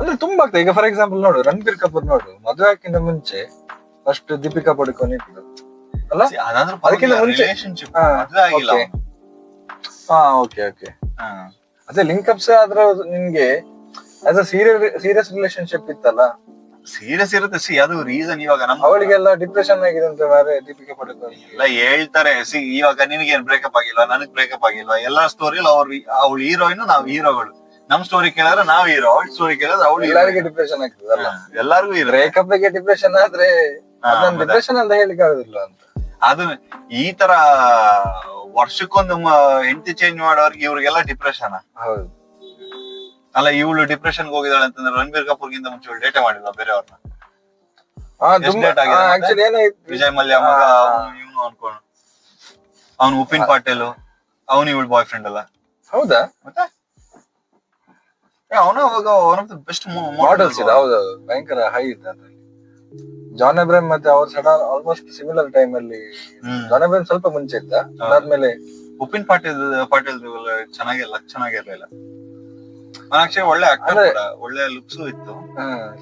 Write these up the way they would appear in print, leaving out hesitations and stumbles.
ಅಂದ್ರೆ ತುಂಬಾ ಆಗ್ತದೆ. ಈಗ ಫಾರ್ ಎಕ್ಸಾಂಪಲ್ ನೋಡು, ರಣಬೀರ್ ಕಪೂರ್ ನೋಡು, ಮದುವೆ ಹಾಕಿಂತ ಮುಂಚೆ ಫಸ್ಟ್ ದೀಪಿಕಾ ಪಡುಕೋನ್ ಇತ್ತು ಅಲ್ಲ, ಅದಕ್ಕಿಂತ ಮುಂಚೆ ರಿಲೇಶನ್ಶಿಪ್ ಮದ್ವೆ ಆಗಿಲ್ಲ ಅವ್ನು. ಹಾ ಓಕೆ ಓಕೆ. ಅದೇ ಲಿಂಕ್ ಅಪ್ಸ್ ಆದ್ರೆ ನಿನ್ಗೆ ಆಸ್ ಅ ಸೀರಿಯಸ್ ರಿಲೇಶನ್ಶಿಪ್ ಇತ್ತಲ್ಲ. ಸೀರಿಯಸ್ ಇರುತ್ತೆ. ಅದು ರೀಸನ್ ಇವಾಗ ಅವಳಿಗೆಲ್ಲ ಡಿಪ್ರೆಷನ್ ಆಗಿದೆ ಅಂತ ಮಾರೆ ದೀಪಿಕಾ ಪಡುಕೋನ್ ಎಲ್ಲ ಹೇಳ್ತಾರೆ. ಇವಾಗ ನಿನಗೇನ್ ಬ್ರೇಕಪ್ ಆಗಿಲ್ವಾ, ನನಗ್ ಬ್ರೇಕಪ್ ಆಗಿಲ್ವಾ, ಎಲ್ಲಾ ಸ್ಟೋರಿಯಲ್ಲಿ ಅವಳು ಹೀರೋಯಿನ್, ನಾವ್ ಹೀರೋಗಳು. ನಮ್ ಸ್ಟೋರಿ ಕೇಳಿದ್ರೆ ನಾವ್ ಹೀರೋ, ಅವಳ ಸ್ಟೋರಿ ಕೇಳಿದ್ರೆ ಅವಳು. ಎಲ್ಲರಿಗೂ ಡಿಪ್ರೆಷನ್ ಆಗ್ತದಲ್ಲ, ಎಲ್ಲಾರ್ಗು ಬ್ರೇಕಪ್ ಗೆ ಡಿಪ್ರೆಷನ್ ಆದ್ರೆ ಡಿಪ್ರೆಷನ್ ಅಂತ ಹೇಳಿಕ್ ಆಗುದಿಲ್ಲ ಅಂತ. ಅದು ಈ ತರ ವರ್ಷಕ್ಕೊಂದು ಹೆಂಡತಿ ಚೇಂಜ್ ಮಾಡೋರ್ಗೆ ಇವ್ರಿಗೆಲ್ಲ ಡಿಪ್ರೆಷನ್. ಹೌದು ಅಲ್ಲ, ಇವಳು ಡಿಪ್ರೆಷನ್ ಹೋಗಿದ್ದಾಳೆ ಅಂತಂದ್ರೆ ರಣಬೀರ್ ಕಪೂರ್ಗಿಂತ ಮುಂಚೆ ಇವಳು ಡೇಟೇ ಮಾಡಿಲ್ಲ ಬೇರೆಯವ್ರನ್ನ. ವಿಜಯ್ ಮಲ್ಯ ಮಗ ಇವನು ಅನ್ಕೊಂಡು, ಅವನು ಉಪಿನ್ ಪಾಟೇಲ್, ಅವನು ಇವಳು ಬಾಯ್ ಫ್ರೆಂಡ್ ಅಲ್ಲ. ಹೌದಾ? ಮತ್ತೆ ಅವನು ಅವಾಗ one of the best models ಇದೆ. ಹೌದೌದು, ಭಯಂಕರ ಹೈ ಇದ್ದಾರೆ. ಜಾನ್ ಅಬ್ರಾಹಂ ಮತ್ತೆ ಅವ್ರ ಸಡನ್ ಆಲ್ಮೋಸ್ಟ್ ಸಿಮಿಲರ್ ಟೈಮ್ ಅಲ್ಲಿ. ಜಾನ್ ಅಬ್ರಾಹಂ ಸ್ವಲ್ಪ ಮುಂಚೆ ಇದ್ದ, ಅದಾದ್ಮೇಲೆ ಉಪಿನ್ ಪಾಟೇಲ್ ಚೆನ್ನಾಗಿರ್ಲಿಲ್ಲ. ಆಕ್ಚುಲಿ ಒಳ್ಳೆ ಆಕ್ಟರ್, ಒಳ್ಳೆ ಲುಕ್ಸ್ ಇತ್ತು.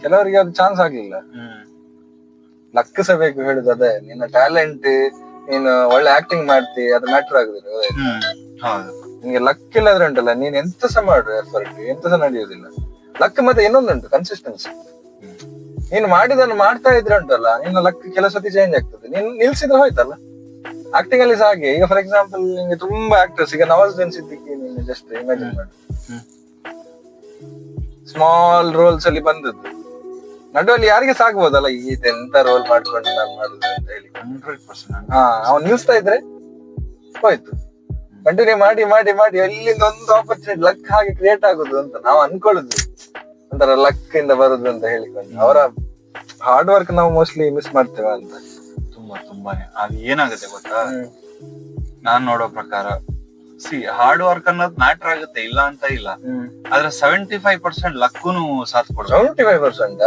ಕೆಲವರಿಗೆ ಅದು ಚಾನ್ಸ್ ಆಗ್ಲಿಲ್ಲ. ಲಕ್ ಸಹ ಬೇಕು ಹೇಳುದು ಅದೇ. ನಿನ್ನ ಟ್ಯಾಲೆಂಟ್, ನೀನು ಒಳ್ಳೆ ಆಕ್ಟಿಂಗ್ ಮಾಡ್ತಿ, ಅದು ಮ್ಯಾಟರ್ ಆಗುದಿಲ್ಲ. ನಿನ್ಗೆ ಲಕ್ ಇಲ್ಲದ್ರೆ ಉಂಟಲ್ಲ, ನೀನ್ ಎಂತ ಸಹ ಮಾಡು ಎಫರ್ಟ್, ಎಂತ ಸಹ ನಡೆಯುವುದಿಲ್ಲ. ಲಕ್ ಮತ್ತೆ ಇನ್ನೊಂದುಂಟು ಕನ್ಸಿಸ್ಟೆನ್ಸಿ. ನೀನು ಮಾಡಿದನ್ನು ಮಾಡ್ತಾ ಇದ್ರೆ ಉಂಟಲ್ಲ, ನಿನ್ನ ಲಕ್ ಕೆಲವು ಸತಿ ಚೇಂಜ್ ಆಗ್ತದೆ. ನೀನ್ ನಿಲ್ಸಿದ್ರೆ ಹೋಯ್ತಲ್ಲ. ಆಕ್ಟಿಂಗ್ ಅಲ್ಲಿ ಸಹ ಹಾಗೆ. ಈಗ ಫಾರ್ ಎಕ್ಸಾಂಪಲ್ ನಿಂಗೆ ತುಂಬಾ ಆಕ್ಟರ್ಸ್, ಈಗ ನವಾಜುದ್ದೀನ್ ಸಿದ್ದಿಕಿ ನೀನು ಜಸ್ಟ್ ಇಮ್ಯಾಜಿನ್ ಮಾಡು. ಸ್ಮಾಲ್ ರೋಲ್ಸ್ ಅಲ್ಲಿ ಬಂದದ್ದು, ನಡುವಲ್ಲಿ ಯಾರಿಗೆ ಸಾಕ್ಬೋದಲ್ಲ, ಇದೆಂತ ರೋಲ್ ಮಾಡ್ಕೊಂಡು ನಾನು ಮಾಡುದು ಅಂತ ಹೇಳಿ. 100%. ಅವ್ನು ನಿಲ್ಸ್ತಾ ಇದ್ರೆ ಹೋಯ್ತು. ಕಂಟಿನ್ಯೂ ಮಾಡಿ ಮಾಡಿ ಮಾಡಿ ಎಲ್ಲಿಂದ ಒಂದು ಆಪರ್ಚುನಿಟಿ ಲಕ್ ಹಾಗೆ ಕ್ರಿಯೇಟ್ ಆಗುದು ಅಂತ ನಾವು ಅನ್ಕೊಳ್ಳುದು, ಒಂಥರ ಲಕ್ ಇಂದ ಬರುದು ಅಂತ ಹೇಳಿಕೊಂಡು. ಅವರ ಹಾರ್ಡ್ ವರ್ಕ್ ನಾವು ಮೋಸ್ಟ್ಲಿ ಮಿಸ್ ಮಾಡ್ತೇವೆ ಅಂತ. ತುಂಬಾನೇ ಅದು ಏನಾಗುತ್ತೆ ಗೊತ್ತಾ, ನಾನ್ ನೋಡೋ ಪ್ರಕಾರ ಹಾರ್ಡ್ ವರ್ಕ್ ಅನ್ನೋದು ಮ್ಯಾಟರ್ ಆಗುತ್ತೆ, ಇಲ್ಲ ಅಂತ ಇಲ್ಲ. ಆದ್ರೆ 75% ಲಕ್ಕೂನು ಸಾಥ್ ಕೊಡ್ತಾರೆ. 75%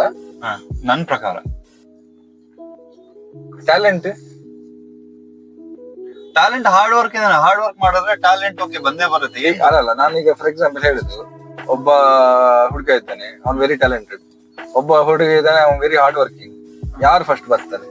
ನನ್ ಪ್ರಕಾರ. ಟ್ಯಾಲೆಂಟ್ ಹಾರ್ಡ್ ವರ್ಕ್ ಮಾಡಿದ್ರೆ ಟ್ಯಾಲೆಂಟ್ ಓಕೆ ಬಂದೇ ಬರುತ್ತೆ. ಅಲ್ಲ, ನಾನೀಗ ಫಾರ್ ಎಕ್ಸಾಂಪಲ್ ಹೇಳಿದ್ದು, ಒಬ್ಬ ಹುಡುಗ ಇದ್ದಾನೆ, ಅವ್ನು ವೆರಿ ಟ್ಯಾಲೆಂಟೆಡ್. ಒಬ್ಬ ಹುಡುಗ ಇದ್ದಾನೆ, ಅವ್ನು ವೆರಿ ಹಾರ್ಡ್ ವರ್ಕಿಂಗ್. ಯಾರು ಫಸ್ಟ್ ಬರ್ತಾರೆ?